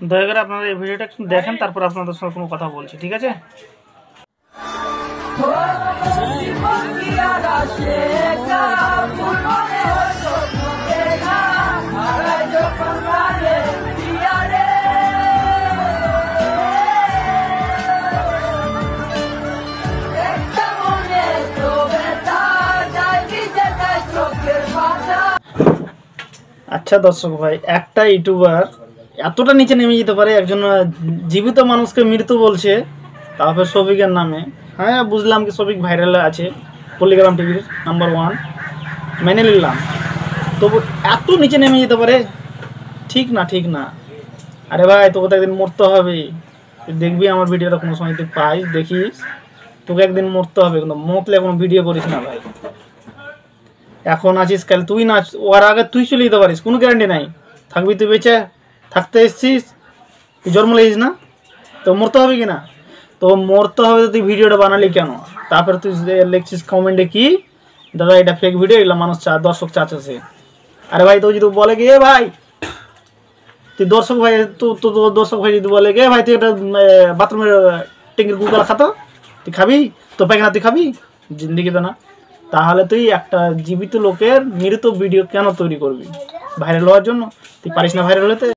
দয়া করে আপনারা এই ভিডিওটা একটু দেখেন, তারপর আপনাদের সঙ্গে কোনো কথা বলছি, ঠিক আছে? আচ্ছা দর্শক ভাই, একটা ইউটিউবার এতটা নিচে নেমে যেতে পারে, একজন জীবিত মানুষকে মৃত্যু বলছে, তারপর শফিকের নামে। হ্যাঁ বুঝলাম কি শফিক ভাইরাল আছে, পল্লিগ্রাম টিভির নাম্বার 1, মেনে নিলাম, তবু এত নিচে নেমে যেতে পারে? ঠিক না, ঠিক না। আরে ভাই তোকে তো একদিন মরতে হবে, দেখবি আমার ভিডিওটা কোনো সময় তুই পাইস, দেখিস, তোকে একদিন মরতে হবে, কিন্তু মরলে কোনো ভিডিও করিস না ভাই। এখন আছিস, কাল তুই না, ওর আগে তুই চলে যেতে পারিস, কোনো গ্যারান্টি নাই থাকবি তুই বেঁচে, থাকতে এসছিস, তুই জন্ম লেগিস না, তো মরতে হবে কি না? তো মরতে হবে, তো তুই ভিডিওটা বানালি কেন? তারপরে তুই লিখছিস কমেন্টে কি, দাদা এটা ফেক ভিডিও, এগুলো মানুষ দর্শক চাচ্ছে। আরে ভাই তো যদি বলে কি ভাই, তুই দর্শক ভাই, তো দর্শক ভাই যদি বলে গে ভাই তুই একটা বাথরুমের ট্যাঙ্কির গুগল খাতো, তুই খাবি? তো পায়খানা তুই খাবি? জিন্দিগিতে না। তাহলে তুই একটা জীবিত লোকের মৃত ভিডিও কেন তৈরি করবি? ভাইরাল হওয়ার জন্য? তুই পারিস না ভাইরাল হতে?